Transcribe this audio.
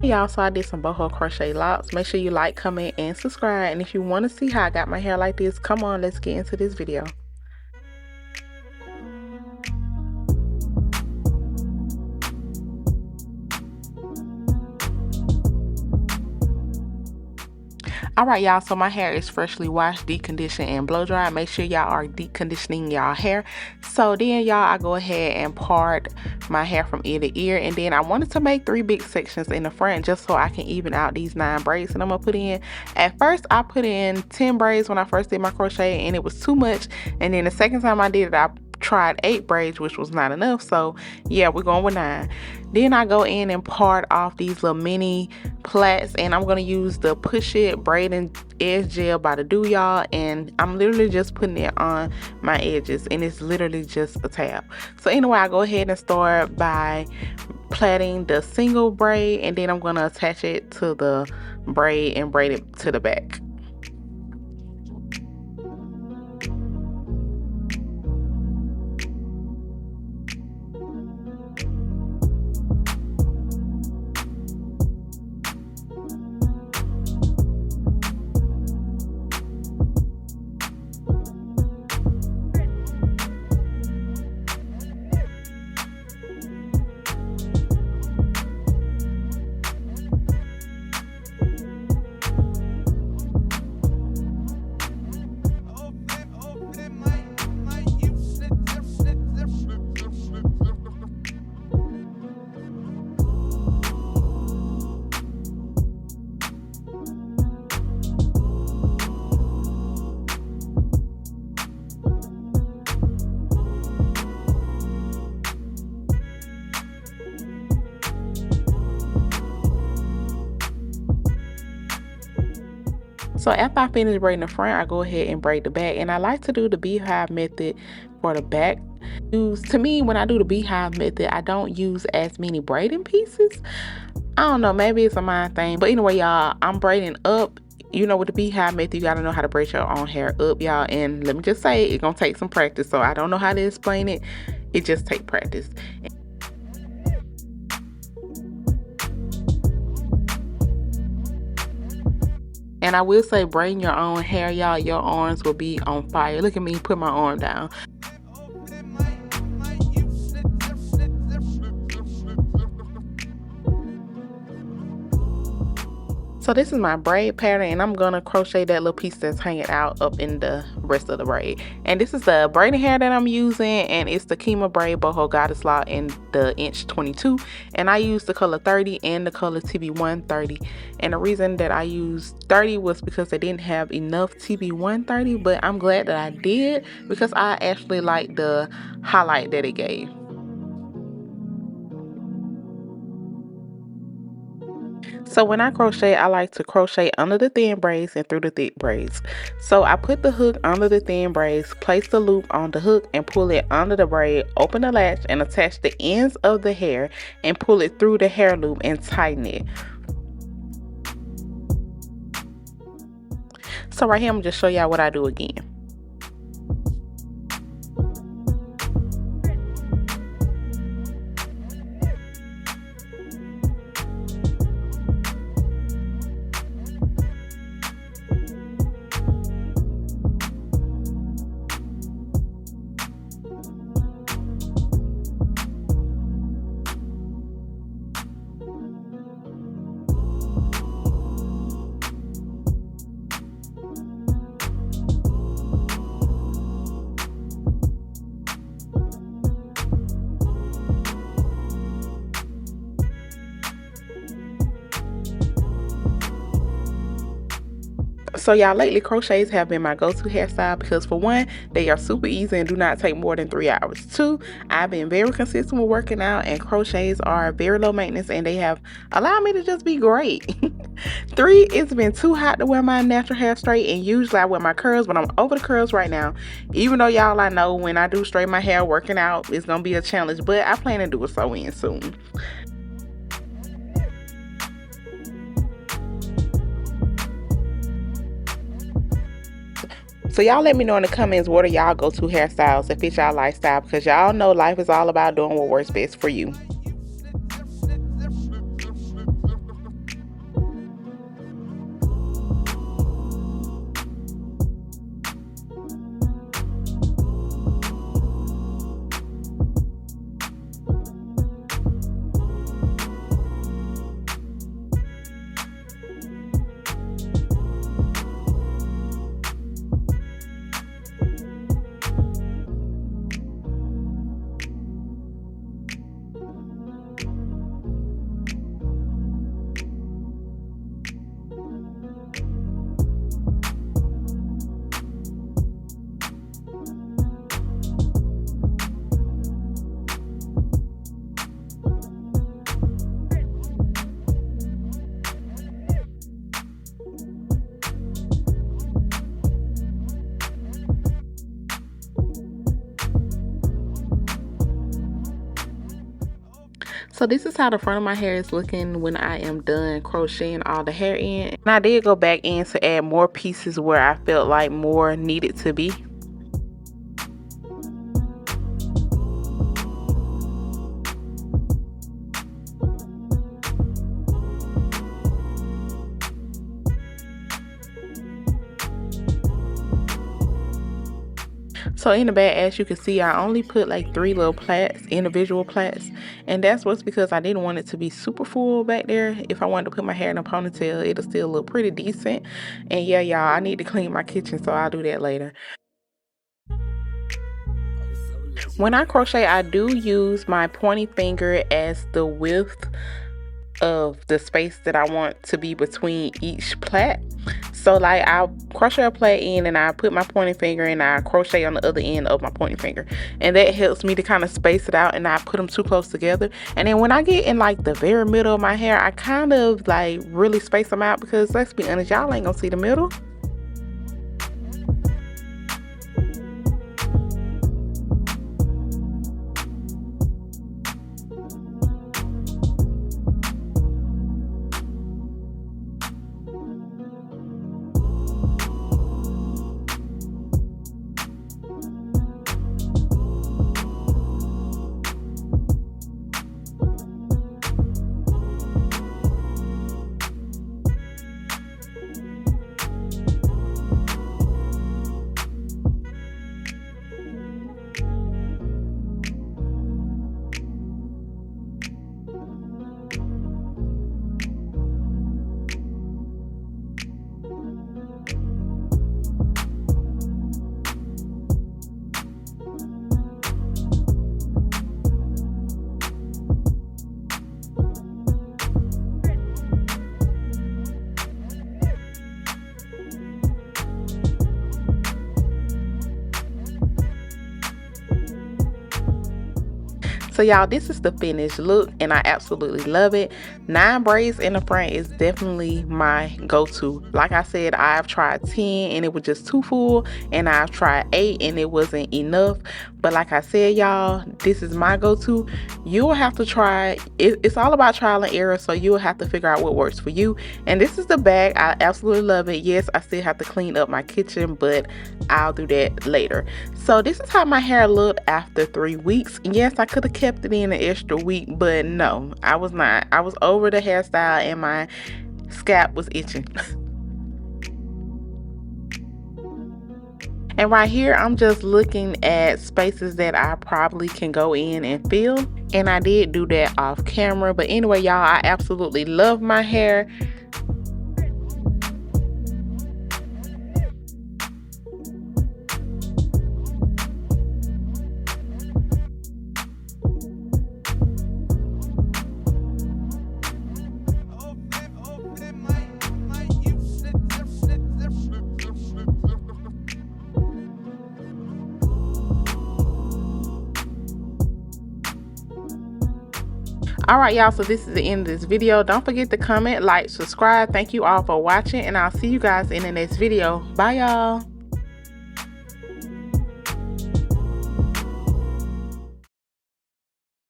Y'all, so I did some boho crochet locks. Make sure you like, comment, and subscribe. And if you want to see how I got my hair like this, come on, let's get into this video. Alright y'all, so my hair is freshly washed, deconditioned, and blow dried. Make sure y'all are deconditioning y'all hair. So then y'all, I go ahead and part my hair from ear to ear, and then I wanted to make 3 big sections in the front just so I can even out these 9 braids that I'm gonna put in. At first I put in 10 braids when I first did my crochet, and it was too much, and then the second time I did it, I tried 8 braids, which was not enough. So yeah, we're going with 9. Then I go in and part off these little mini plaits, and I'm gonna use the Push It braiding edge gel by the Do y'all, and I'm literally just putting it on my edges, and it's literally just a tab. So anyway, I go ahead and start by plaiting the single braid, and then I'm gonna attach it to the braid and braid it to the back. So after I finish braiding the front, I go ahead and braid the back, and I like to do the beehive method for the back. To me, when I do the beehive method, I don't use as many braiding pieces. I don't know, maybe it's a mind thing, but anyway y'all, I'm braiding up. You know, with the beehive method, you gotta know how to braid your own hair up, y'all, and let me just say, it's gonna take some practice. So I don't know how to explain it, it just takes practice. And I will say, braiding your own hair, y'all, your arms will be on fire. Look at me put my arm down. So this is my braid pattern, and I'm gonna crochet that little piece that's hanging out up in the rest of the braid. And this is the braiding hair that I'm using, and it's the Kima Braid Boho Goddess Lock in the inch 22. And I used the color 30 and the color TB130. And the reason that I used 30 was because they didn't have enough TB130, but I'm glad that I did because I actually like the highlight that it gave. So when I crochet, I like to crochet under the thin braids and through the thick braids. So I put the hook under the thin braids, place the loop on the hook and pull it under the braid, open the latch and attach the ends of the hair and pull it through the hair loop and tighten it. So right here, I'm gonna just show y'all what I do again. So y'all, lately crochets have been my go-to hairstyle because for one, they are super easy and do not take more than 3 hours. 2, I've been very consistent with working out, and crochets are very low maintenance and they have allowed me to just be great. 3, it's been too hot to wear my natural hair straight, and usually I wear my curls, but I'm over the curls right now. Even though y'all, I know when I do straighten my hair, working out is gonna be a challenge, but I plan to do a sew in soon. So y'all let me know in the comments, what are y'all go-to hairstyles that fit y'all lifestyle, because y'all know life is all about doing what works best for you. So this is how the front of my hair is looking when I am done crocheting all the hair in. And I did go back in to add more pieces where I felt like more needed to be. So in the back, as you can see, I only put like 3 little plaits, individual plaits, and that's what's because I didn't want it to be super full back there. If I wanted to put my hair in a ponytail, it'll still look pretty decent. And yeah, y'all, I need to clean my kitchen, so I'll do that later. When I crochet, I do use my pointy finger as the width of the space that I want to be between each plait. So like I'll crochet a plait in and I put my pointing finger and I crochet on the other end of my pointing finger, and that helps me to kind of space it out and not put them too close together. And then when I get in like the very middle of my hair, I kind of like really space them out, because let's be honest, y'all ain't gonna see the middle. So y'all, this is the finished look and I absolutely love it. 9 braids in the front is definitely my go-to. Like I said, I've tried 10 and it was just too full, and I've tried 8 and it wasn't enough. But like I said, y'all, this is my go-to. You will have to try it. It's all about trial and error, so you will have to figure out what works for you. And this is the bag. I absolutely love it. Yes, I still have to clean up my kitchen, but I'll do that later. So this is how my hair looked after 3 weeks. Yes, I could have kept it in an extra week, but no, I was not. I was over the hairstyle and my scalp was itching. And right here, I'm just looking at spaces that I probably can go in and fill. And I did do that off camera. But anyway, y'all, I absolutely love my hair. All right, y'all, so this is the end of this video. Don't forget to comment, like, subscribe. Thank you all for watching, and I'll see you guys in the next video. Bye, y'all.